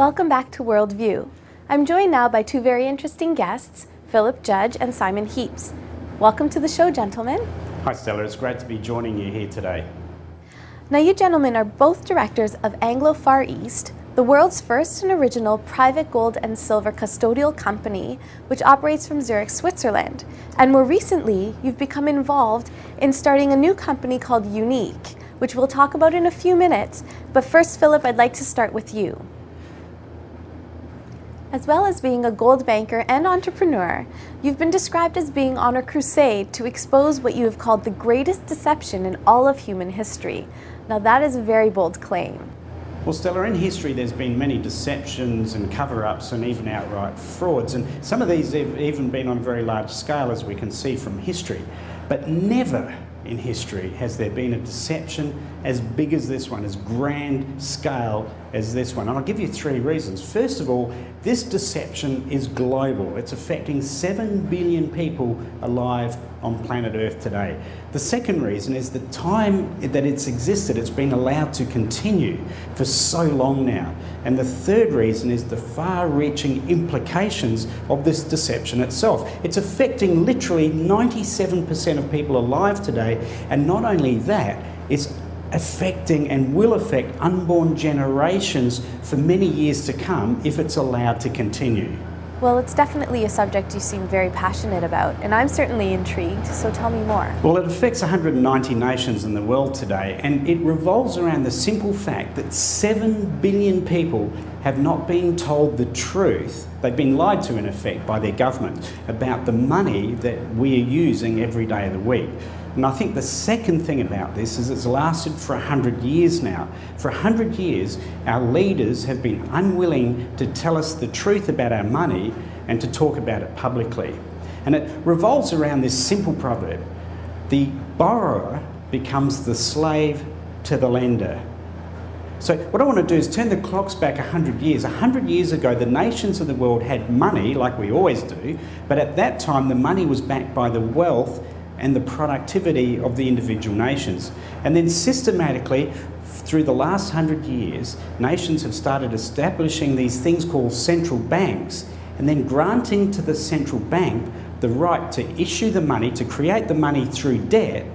Welcome back to Worldview. I'm joined now by two very interesting guests, Philip Judge and Simon Heaps. Welcome to the show, gentlemen. Hi Stella, it's great to be joining you here today. Now you gentlemen are both directors of Anglo Far East, the world's first and original private gold and silver custodial company, which operates from Zurich, Switzerland. And more recently, you've become involved in starting a new company called Unique, which we'll talk about in a few minutes. But first, Philip, I'd like to start with you. As well as being a gold banker and entrepreneur, you've been described as being on a crusade to expose what you have called the greatest deception in all of human history. Now that is a very bold claim. Well Stella, in history there's been many deceptions and cover-ups and even outright frauds, and some of these have even been on a very large scale, as we can see from history. But never in history has there been a deception as big as this one, as grand scale as this one. And I'll give you three reasons. First of all, this deception is global. It's affecting 7 billion people alive on planet Earth today. The second reason is the time that it's existed, it's been allowed to continue for so long now. And the third reason is the far-reaching implications of this deception itself. It's affecting literally 97% of people alive today, and not only that, it's affecting and will affect unborn generations for many years to come if it's allowed to continue. Well, it's definitely a subject you seem very passionate about, and I'm certainly intrigued, so tell me more. Well, it affects 190 nations in the world today, and it revolves around the simple fact that 7 billion people have not been told the truth. They've been lied to, in effect, by their government about the money that we are using every day of the week. And I think the second thing about this is it's lasted for 100 years now. For 100 years, our leaders have been unwilling to tell us the truth about our money and to talk about it publicly. And it revolves around this simple proverb: the borrower becomes the slave to the lender. So what I want to do is turn the clocks back 100 years. 100 years ago, the nations of the world had money, like we always do, but at that time, the money was backed by the wealth and the productivity of the individual nations. And then systematically, through the last 100 years, nations have started establishing these things called central banks, and then granting to the central bank the right to issue the money, to create the money through debt,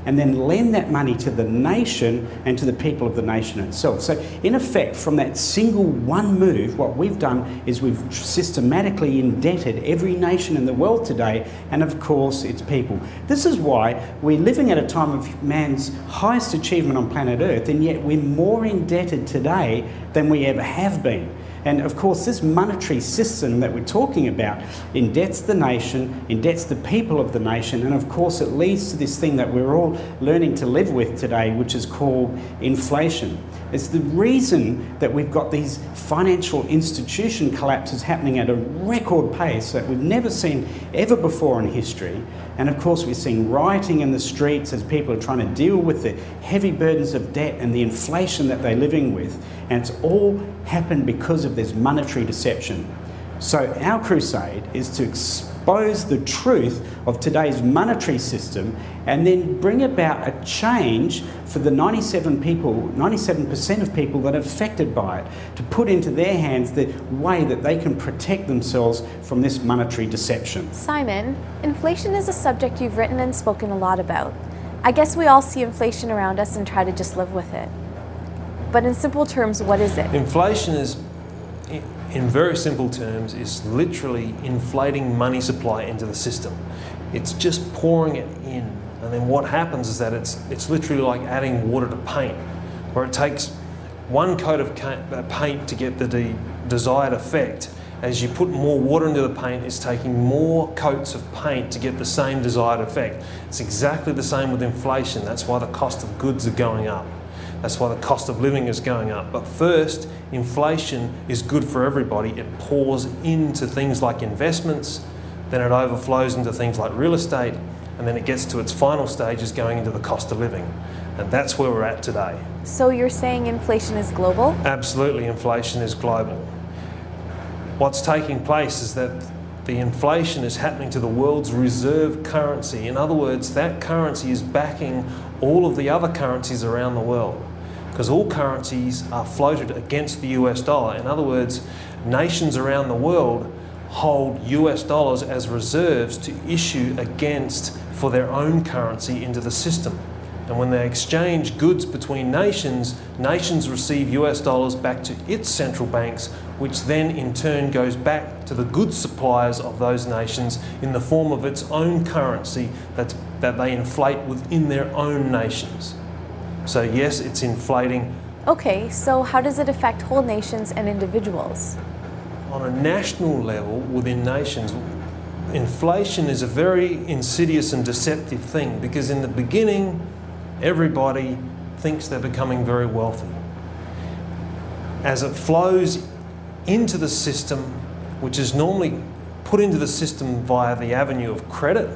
and then lend that money to the nation and to the people of the nation itself. So in effect, from that single one move, what we've done is we've systematically indebted every nation in the world today, and of course its people. This is why we're living at a time of man's highest achievement on planet Earth, and yet we're more indebted today than we ever have been. And of course, this monetary system that we're talking about indebts the nation, indebts the people of the nation, and of course it leads to this thing that we're all learning to live with today, which is called inflation. It's the reason that we've got these financial institution collapses happening at a record pace that we've never seen ever before in history. And of course we're seeing rioting in the streets as people are trying to deal with the heavy burdens of debt and the inflation that they're living with. And it's all happened because of this monetary deception. So our crusade is to expose the truth of today's monetary system and then bring about a change for the 97% of people that are affected by it, to put into their hands the way that they can protect themselves from this monetary deception. Simon, inflation is a subject you've written and spoken a lot about. I guess we all see inflation around us and try to just live with it. But in simple terms, what is it? Inflation is, in very simple terms, is literally inflating money supply into the system. It's just pouring it in. And then what happens is that it's literally like adding water to paint, where it takes one coat of paint to get the desired effect. As you put more water into the paint, it's taking more coats of paint to get the same desired effect. It's exactly the same with inflation. That's why the cost of goods are going up. That's why the cost of living is going up. But first, inflation is good for everybody. It pours into things like investments, then it overflows into things like real estate, and then it gets to its final stages going into the cost of living. And that's where we're at today. So you're saying inflation is global? Absolutely, inflation is global. What's taking place is that the inflation is happening to the world's reserve currency. In other words, that currency is backing all of the other currencies around the world. because all currencies are floated against the US dollar. In other words, nations around the world hold US dollars as reserves to issue against for their own currency into the system. And when they exchange goods between nations, nations receive US dollars back to its central banks, which then in turn goes back to the goods suppliers of those nations in the form of its own currency that they inflate within their own nations. So yes, it's inflating. Okay, so how does it affect whole nations and individuals? On a national level, within nations, inflation is a very insidious and deceptive thing, because in the beginning, everybody thinks they're becoming very wealthy. As it flows into the system, which is normally put into the system via the avenue of credit,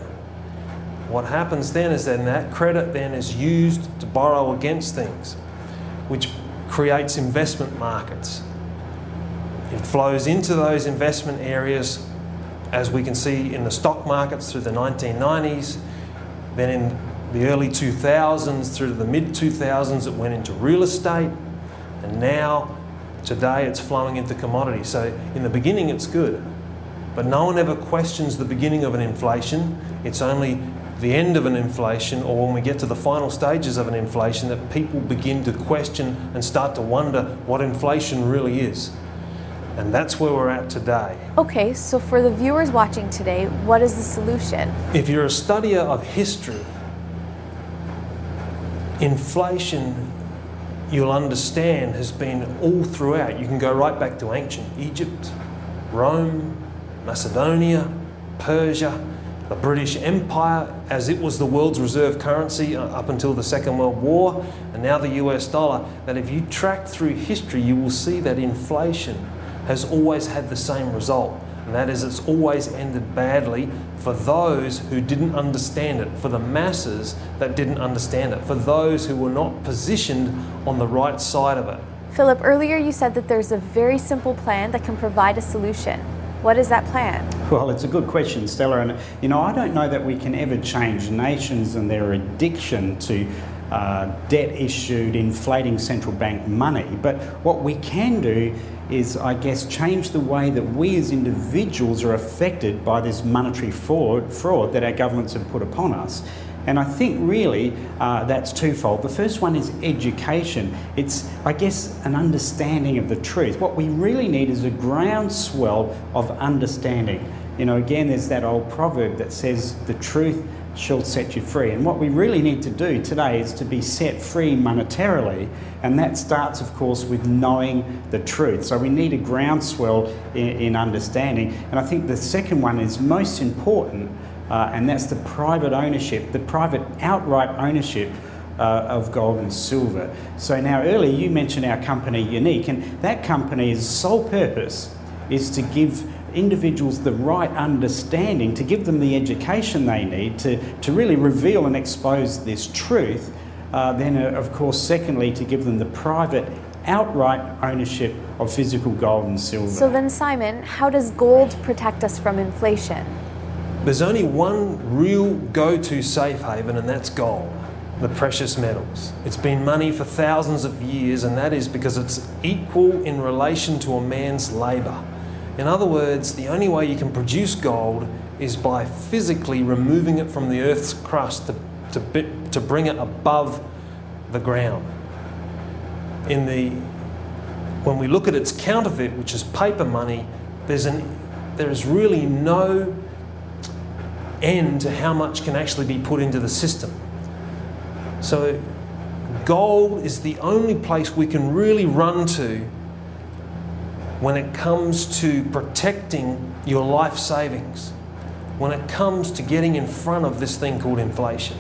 what happens then is that credit then is used to borrow against things, which creates investment markets. It flows into those investment areas, as we can see in the stock markets through the 1990s, then in the early 2000s through to the mid-2000s it went into real estate, and now today it's flowing into commodities. So in the beginning it's good, but no one ever questions the beginning of an inflation. It's only the end of an inflation, or when we get to the final stages of an inflation, that people begin to question and start to wonder what inflation really is. And that's where we're at today. Okay, so for the viewers watching today, what is the solution? If you're a studier of history, inflation, you'll understand, has been all throughout. You can go right back to ancient Egypt, Rome, Macedonia, Persia, the British Empire, as it was the world's reserve currency up until the Second World War, and now the US dollar. That if you track through history, you will see that inflation has always had the same result, and that is it's always ended badly for those who didn't understand it, for the masses that didn't understand it, for those who were not positioned on the right side of it. Philip, earlier you said that there's a very simple plan that can provide a solution. What is that plan? Well, it's a good question, Stella, and I don't know that we can ever change nations and their addiction to debt-issued, inflating central bank money. But what we can do is, I guess, change the way that we as individuals are affected by this monetary fraud that our governments have put upon us. And I think really that's twofold. The first one is education. It's, I guess, an understanding of the truth. What we really need is a groundswell of understanding. Again, there's that old proverb that says, the truth shall set you free. And what we really need to do today is to be set free monetarily, and that starts, of course, with knowing the truth. So we need a groundswell in understanding. And I think the second one is most important, and that's the private ownership, the private outright ownership of gold and silver. So now earlier you mentioned our company Unique, and that company's sole purpose is to give individuals the right understanding, to give them the education they need to really reveal and expose this truth. Then of course, secondly, to give them the private outright ownership of physical gold and silver. So then, Simon, how does gold protect us from inflation? There's only one real go-to safe haven, and that's gold, the precious metals. It's been money for thousands of years, and that is because it's equal in relation to a man's labour. In other words, the only way you can produce gold is by physically removing it from the Earth's crust to bring it above the ground. When we look at its counterfeit, which is paper money, there is really no end to how much can actually be put into the system. So gold is the only place we can really run to when it comes to protecting your life savings, when it comes to getting in front of this thing called inflation,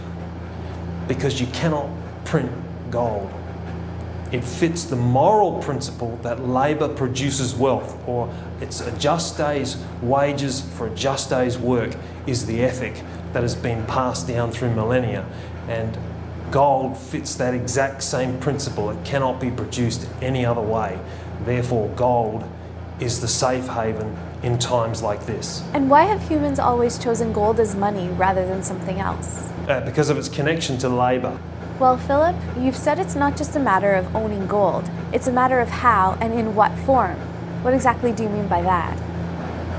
because you cannot print gold. It fits the moral principle that labour produces wealth, or it's a just day's wages for a just day's work is the ethic that has been passed down through millennia. And gold fits that exact same principle. It cannot be produced any other way. Therefore, gold is the safe haven in times like this. And why have humans always chosen gold as money rather than something else? Because of its connection to labour. Well, Philip, you've said it's not just a matter of owning gold, it's a matter of how and in what form. What exactly do you mean by that?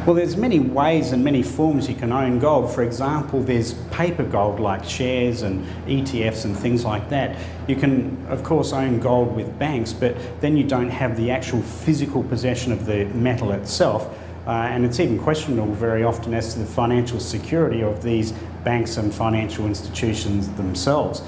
Well, there's many ways and many forms you can own gold. For example, there's paper gold like shares and ETFs and things like that. You can, of course, own gold with banks, but then you don't have the actual physical possession of the metal itself. And it's even questionable very often as to the financial security of these banks and financial institutions themselves.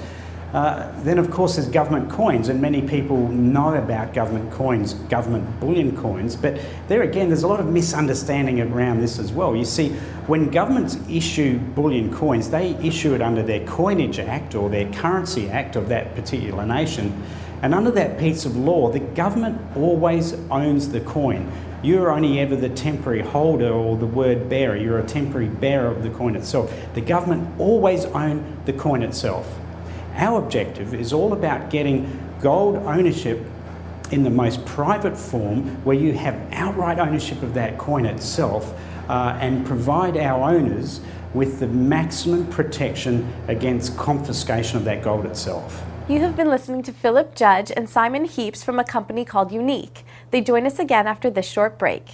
Then, of course, there's government coins, and many people know about government coins, government bullion coins, but there again, there's a lot of misunderstanding around this as well. You see, when governments issue bullion coins, they issue it under their Coinage Act or their Currency Act of that particular nation, and under that piece of law, the government always owns the coin. You're only ever the temporary holder or the word bearer. You're a temporary bearer of the coin itself. The government always owns the coin itself. Our objective is all about getting gold ownership in the most private form where you have outright ownership of that coin itself and provide our owners with the maximum protection against confiscation of that gold itself. You have been listening to Philip Judge and Simon Heaps from a company called Unique. They join us again after this short break.